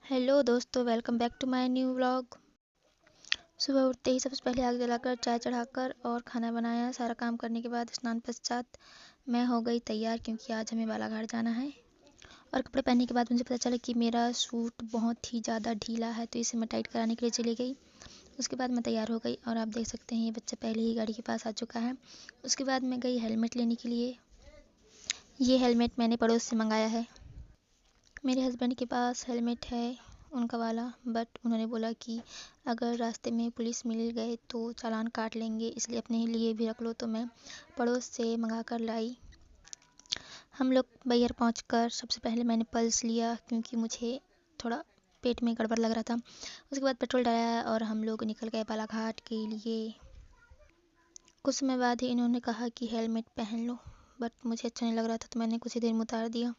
Hello दोस्तों, welcome back to my new vlog. सुबह उठते ही सबसे पहले आग जलाकर चाय चढ़ाकर और खाना बनाया। सारा काम करने के बाद स्नान पश्चात मैं हो गई तैयार, क्योंकि आज हमें बालाघाट जाना है। और कपड़े पहनने के बाद मुझे पता चला कि मेरा सूट बहुत ही ज़्यादा ढीला है, तो इसे मैं टाइट कराने के लिए चली गई। उसके बाद मैं तैयार हो गई और आप देख सकते हैं ये बच्चा पहले ही गाड़ी के पास आ चुका है। उसके बाद मैं गई हेलमेट लेने के लिए। ये हेलमेट मैंने पड़ोस से मंगाया है। मेरे हस्बैंड के पास हेलमेट है उनका वाला, बट उन्होंने बोला कि अगर रास्ते में पुलिस मिल गए तो चालान काट लेंगे, इसलिए अपने लिए भी रख लो। तो मैं पड़ोस से मंगा कर लाई। हम लोग बैयर पहुंचकर सबसे पहले मैंने पल्स लिया, क्योंकि मुझे थोड़ा पेट में गड़बड़ लग रहा था। उसके बाद पेट्रोल डाला और हम लोग निकल गए बालाघाट के लिए। कुछ समय बाद ही इन्होंने कहा कि हेलमेट पहन लो, बट मुझे अच्छा नहीं लग रहा था, तो मैंने कुछ ही देर में उतार दिया।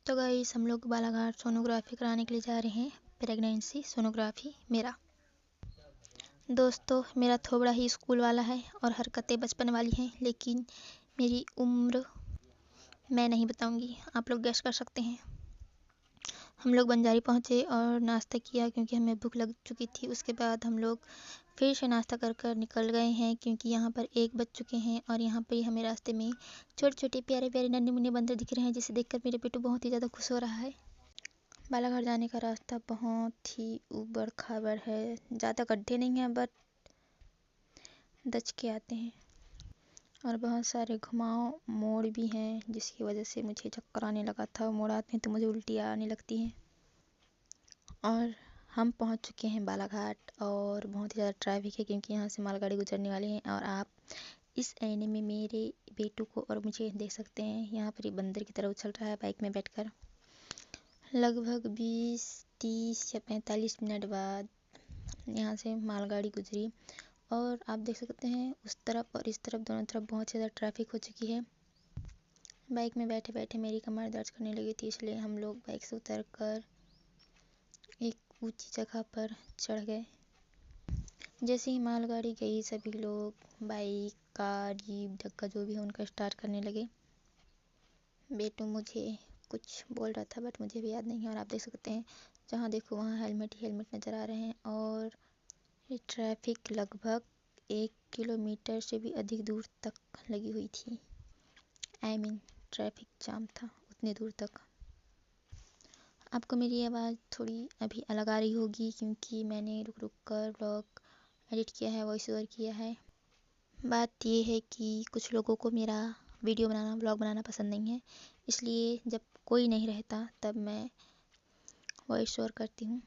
तो गाइस, हम लोग बालाघाट सोनोग्राफी कराने के लिए जा रहे हैं। प्रेगनेंसी सोनोग्राफी मेरा। दोस्तों, मेरा थोबड़ा ही स्कूल वाला है और हरकतें बचपन वाली हैं, लेकिन मेरी उम्र मैं नहीं बताऊंगी, आप लोग गेस कर सकते हैं। हम लोग बंजारी पहुंचे और नाश्ता किया, क्योंकि हमें भूख लग चुकी थी। उसके बाद हम लोग फिर से नाश्ता कर कर निकल गए हैं, क्योंकि यहाँ पर 1 बज चुके हैं। और यहाँ पर हमें रास्ते में छोटे छोटे प्यारे प्यारे नन्हे मुन्ने बंदर दिख रहे हैं, जिसे देखकर मेरे पेटू बहुत ही ज़्यादा खुश हो रहा है। बालाघाट जाने का रास्ता बहुत ही ऊबड़ खाबड़ है। ज़्यादा गड्ढे नहीं हैं, बट दच के आते हैं। और बहुत सारे घुमाव मोड़ भी हैं, जिसकी वजह से मुझे चक्कर आने लगा था। मोड़ आते हैं तो मुझे उल्टी आने लगती हैं। और हम पहुंच चुके हैं बालाघाट, और बहुत ही ज़्यादा ट्रैफिक है, क्योंकि यहाँ से मालगाड़ी गुजरने वाली है। और आप इस आईने में मेरे बेटू को और मुझे देख सकते हैं। यहाँ पर ये बंदर की तरह उछल रहा है बाइक में बैठकर। लगभग 20, 30 या 45 मिनट बाद यहाँ से मालगाड़ी गुजरी, और आप देख सकते हैं उस तरफ और इस तरफ, दोनों तरफ बहुत ज़्यादा ट्रैफिक हो चुकी है। बाइक में बैठे बैठे मेरी कमर दर्द करने लगी थी, इसलिए हम लोग बाइक से उतर कर एक ऊंची जगह पर चढ़ गए। जैसे ही मालगाड़ी गई, सभी लोग बाइक, कार, जीप, डग्गा जो भी है उनका स्टार्ट करने लगे। बेटू मुझे कुछ बोल रहा था, बट मुझे भी याद नहीं है। और आप देख सकते हैं जहाँ देखो वहाँ हेलमेट ही हेलमेट नज़र आ रहे हैं। और ये ट्रैफिक लगभग 1 किलोमीटर से भी अधिक दूर तक लगी हुई थी। ट्रैफिक जाम था उतनी दूर तक। आपको मेरी आवाज़ थोड़ी अभी अलग आ रही होगी, क्योंकि मैंने रुक रुक कर व्लॉग एडिट किया है, वॉइस ओवर किया है। बात ये है कि कुछ लोगों को मेरा वीडियो बनाना, व्लॉग बनाना पसंद नहीं है, इसलिए जब कोई नहीं रहता तब मैं वॉइस ओवर करती हूँ।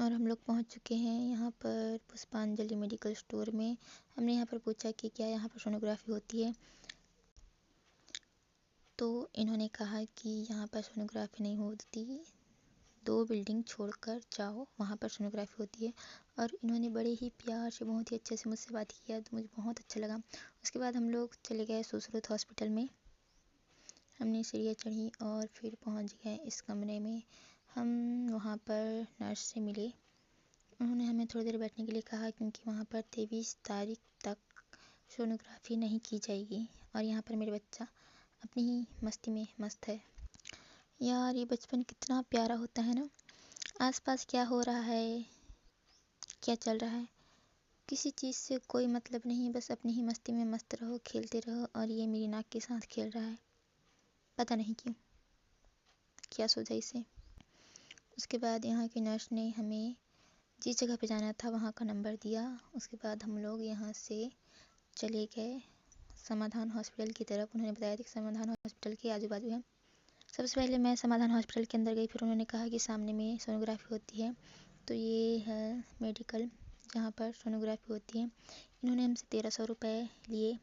और हम लोग पहुँच चुके हैं यहाँ पर पुष्पांजलि मेडिकल स्टोर में। हमने यहाँ पर पूछा कि क्या यहाँ पर सोनोग्राफी होती है, तो इन्होंने कहा कि यहाँ पर सोनोग्राफी नहीं होती, 2 बिल्डिंग छोड़कर जाओ, वहाँ पर सोनोग्राफी होती है। और इन्होंने बड़े ही प्यार से, बहुत ही अच्छे से मुझसे बात किया, तो मुझे बहुत अच्छा लगा। उसके बाद हम लोग चले गए सुश्रुत हॉस्पिटल में। हमने सीढ़ियाँ चढ़ी और फिर पहुँच गए इस कमरे में। हम वहाँ पर नर्स से मिले। उन्होंने हमें थोड़ी देर बैठने के लिए कहा, क्योंकि वहाँ पर 23 तारीख तक सोनोग्राफी नहीं की जाएगी। और यहाँ पर मेरा बच्चा अपनी ही मस्ती में मस्त है। यार, ये बचपन कितना प्यारा होता है ना। आसपास क्या हो रहा है, क्या चल रहा है, किसी चीज़ से कोई मतलब नहीं, बस अपनी ही मस्ती में मस्त रहो, खेलते रहो। और ये मेरी नाक के साथ खेल रहा है, पता नहीं क्यों, क्या सोचा इसे। उसके बाद यहाँ की नर्स ने हमें जिस जगह पे जाना था वहाँ का नंबर दिया। उसके बाद हम लोग यहाँ से चले गए समाधान हॉस्पिटल की तरफ। उन्होंने बताया था कि समाधान हॉस्पिटल के आजू बाजू है। सबसे पहले मैं समाधान हॉस्पिटल के अंदर गई, फिर उन्होंने कहा कि सामने में सोनोग्राफी होती है। तो ये है मेडिकल जहाँ पर सोनोग्राफी होती है। इन्होंने हमसे 1300 रुपये लिए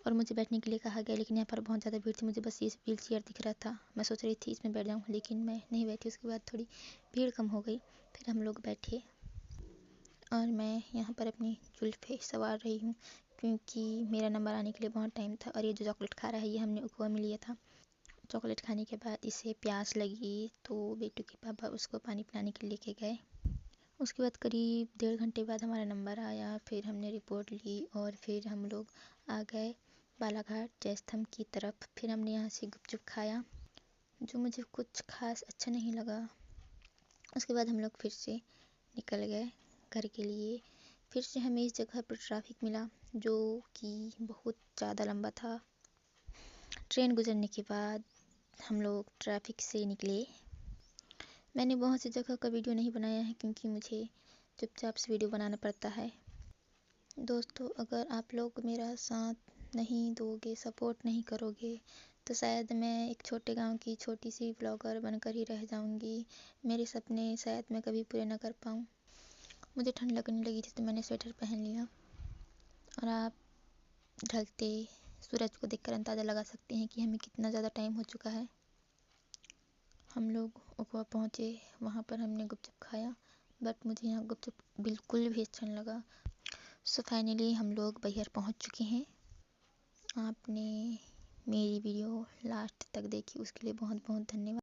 और मुझे बैठने के लिए कहा गया, लेकिन यहाँ पर बहुत ज़्यादा भीड़ थी। मुझे बस ये व्हील चेयर दिख रहा था, मैं सोच रही थी इसमें बैठ जाऊँ, लेकिन मैं नहीं बैठी। उसके बाद थोड़ी भीड़ कम हो गई, फिर हम लोग बैठे। और मैं यहाँ पर अपनी जुल्फ़े संवार रही हूँ, क्योंकि मेरा नंबर आने के लिए बहुत टाइम था। और ये जो चॉकलेट खा रहा है, ये हमने उपवा में लिया था। चॉकलेट खाने के बाद इसे प्यास लगी, तो बेटू के पापा उसको पानी पिलाने के लिए लेके गए। उसके बाद करीब 1.5 घंटे बाद हमारा नंबर आया। फिर हमने रिपोर्ट ली और फिर हम लोग आ गए बालाघाट जयस्तंभ की तरफ। फिर हमने यहाँ से गुपचुप खाया। जो मुझे कुछ खास अच्छा नहीं लगा। उसके बाद हम लोग फिर से निकल गए घर के लिए। फिर से हमें इस जगह पर ट्रैफिक मिला जो कि बहुत ज़्यादा लंबा था। ट्रेन गुजरने के बाद हम लोग ट्रैफिक से निकले। मैंने बहुत सी जगह का वीडियो नहीं बनाया है क्योंकि मुझे चुपचाप से वीडियो बनाना पड़ता है। दोस्तों, अगर आप लोग मेरा साथ नहीं दोगे, सपोर्ट नहीं करोगे, तो शायद मैं एक छोटे गांव की छोटी सी ब्लॉगर बनकर ही रह जाऊंगी। मेरे सपने शायद मैं कभी पूरे ना कर पाऊँ। मुझे ठंड लगने लगी थी तो मैंने स्वेटर पहन लिया और आप ढलते सूरज को देखकर अंदाज़ा लगा सकते हैं कि हमें कितना ज़्यादा टाइम हो चुका है। हम लोग ऊपर पहुँचे, वहाँ पर हमने गुपचुप खाया, बट मुझे यहाँ गुपचुप बिल्कुल भी अच्छा नहीं लगा। सो फाइनली हम लोग बैहर पहुँच चुके हैं। आपने मेरी वीडियो लास्ट तक देखी उसके लिए बहुत बहुत धन्यवाद।